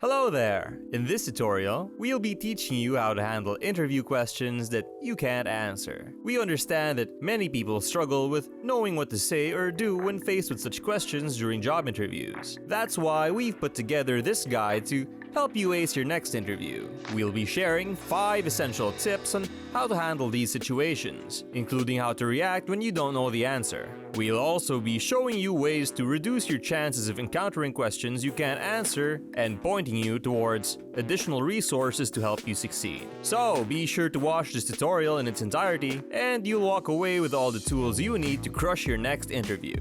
Hello there! In this tutorial, we'll be teaching you how to handle interview questions that you can't answer. We understand that many people struggle with knowing what to say or do when faced with such questions during job interviews. That's why we've put together this guide to help you ace your next interview. We'll be sharing 5 essential tips on how to handle these situations, including how to react when you don't know the answer. We'll also be showing you ways to reduce your chances of encountering questions you can't answer and pointing you towards additional resources to help you succeed. So be sure to watch this tutorial in its entirety and you'll walk away with all the tools you need to crush your next interview.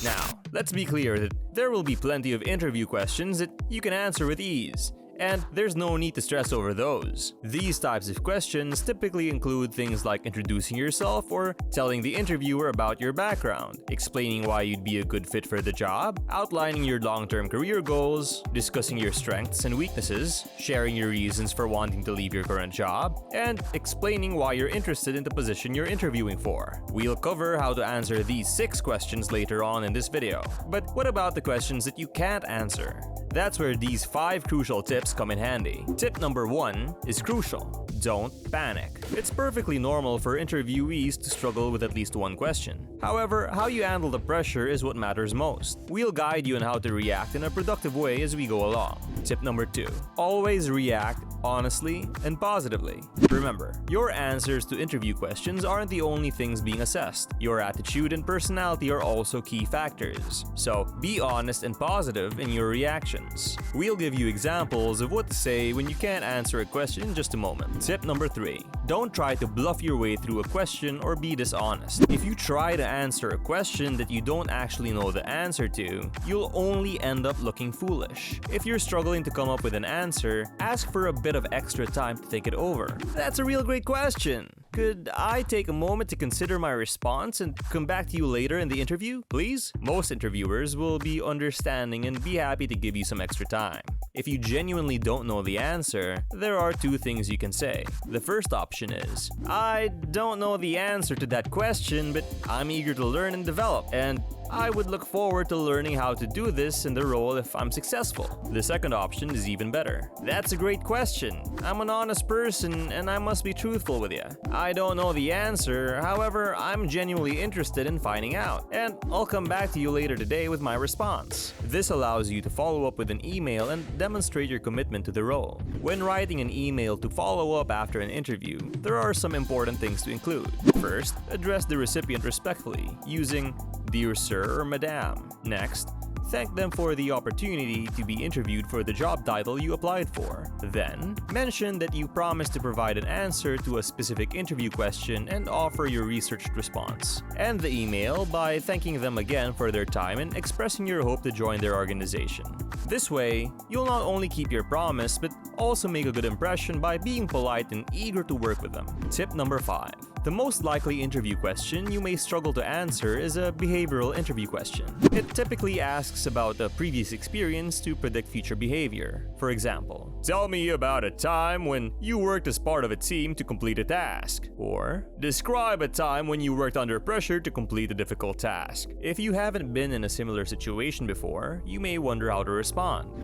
Now, let's be clear that there will be plenty of interview questions that you can answer with ease, and there's no need to stress over those. These types of questions typically include things like introducing yourself or telling the interviewer about your background, explaining why you'd be a good fit for the job, outlining your long-term career goals, discussing your strengths and weaknesses, sharing your reasons for wanting to leave your current job, and explaining why you're interested in the position you're interviewing for. We'll cover how to answer these 6 questions later on in this video. But what about the questions that you can't answer? That's where these 5 crucial tips come in handy. Tip number 1 is crucial. Don't panic. It's perfectly normal for interviewees to struggle with at least one question. However, how you handle the pressure is what matters most. We'll guide you on how to react in a productive way as we go along. Tip number 2. Always react honestly and positively. Remember, your answers to interview questions aren't the only things being assessed. Your attitude and personality are also key factors. So be honest and positive in your reactions. We'll give you examples of what to say when you can't answer a question in just a moment. Tip number 3. Don't try to bluff your way through a question or be dishonest. If you try to answer a question that you don't actually know the answer to, you'll only end up looking foolish. If you're struggling to come up with an answer, ask for a bit of extra time to think it over. That's a real great question. Could I take a moment to consider my response and come back to you later in the interview, please? Most interviewers will be understanding and be happy to give you some extra time. If you genuinely don't know the answer, there are 2 things you can say. The first option is, I don't know the answer to that question, but I'm eager to learn and develop, and I would look forward to learning how to do this in the role if I'm successful. The second option is even better. That's a great question. I'm an honest person and I must be truthful with you. I don't know the answer, however, I'm genuinely interested in finding out, and I'll come back to you later today with my response. This allows you to follow up with an email and demonstrate your commitment to the role. When writing an email to follow up after an interview, there are some important things to include. First, address the recipient respectfully, using Dear Sir or Madam. Next, thank them for the opportunity to be interviewed for the job title you applied for. Then, mention that you promise to provide an answer to a specific interview question and offer your researched response. End the email by thanking them again for their time and expressing your hope to join their organization. This way, you'll not only keep your promise, but also make a good impression by being polite and eager to work with them. Tip number 5. The most likely interview question you may struggle to answer is a behavioral interview question. It typically asks about a previous experience to predict future behavior. For example, tell me about a time when you worked as part of a team to complete a task. Or, describe a time when you worked under pressure to complete a difficult task. If you haven't been in a similar situation before, you may wonder how to respond.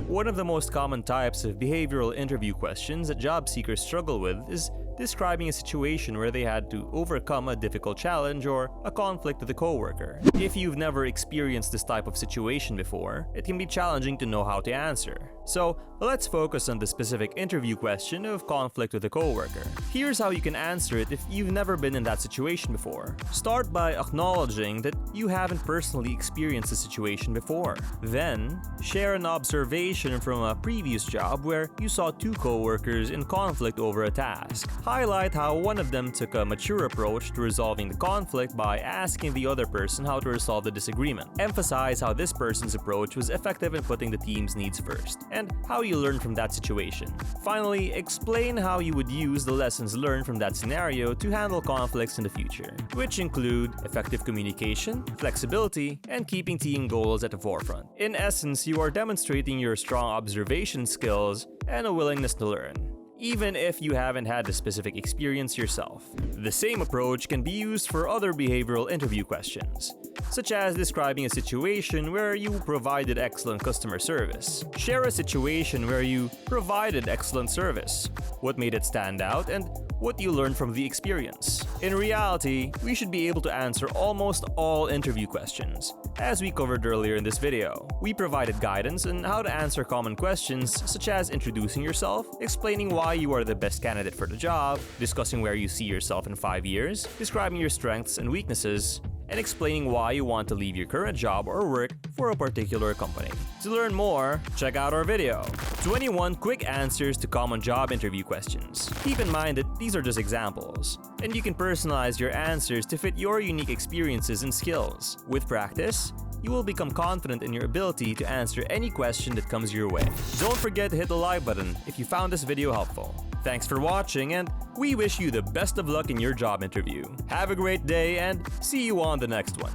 One of the most common types of behavioral interview questions that job seekers struggle with is describing a situation where they had to overcome a difficult challenge or a conflict with a coworker. If you've never experienced this type of situation before, it can be challenging to know how to answer. So, let's focus on the specific interview question of conflict with a coworker. Here's how you can answer it if you've never been in that situation before. Start by acknowledging that you haven't personally experienced the situation before. Then, share an observation from a previous job where you saw 2 coworkers in conflict over a task. Highlight how one of them took a mature approach to resolving the conflict by asking the other person how to resolve the disagreement. Emphasize how this person's approach was effective in putting the team's needs first, and how you learned from that situation. Finally, explain how you would use the lessons learned from that scenario to handle conflicts in the future, which include effective communication, flexibility, and keeping team goals at the forefront. In essence, you are demonstrating your strong observation skills and a willingness to learn, even if you haven't had the specific experience yourself. The same approach can be used for other behavioral interview questions. such as describing a situation where you provided excellent customer service. Share a situation where you provided excellent service, what made it stand out, and what you learned from the experience. In reality, we should be able to answer almost all interview questions, as we covered earlier in this video. We provided guidance on how to answer common questions such as introducing yourself, explaining why you are the best candidate for the job, discussing where you see yourself in 5 years, describing your strengths and weaknesses, and explaining why you want to leave your current job or work for a particular company. To learn more, check out our video, 21 quick answers to common job interview questions. Keep in mind that these are just examples, and you can personalize your answers to fit your unique experiences and skills. With practice, you will become confident in your ability to answer any question that comes your way. Don't forget to hit the like button if you found this video helpful. Thanks for watching, and we wish you the best of luck in your job interview. Have a great day, and see you on the next one.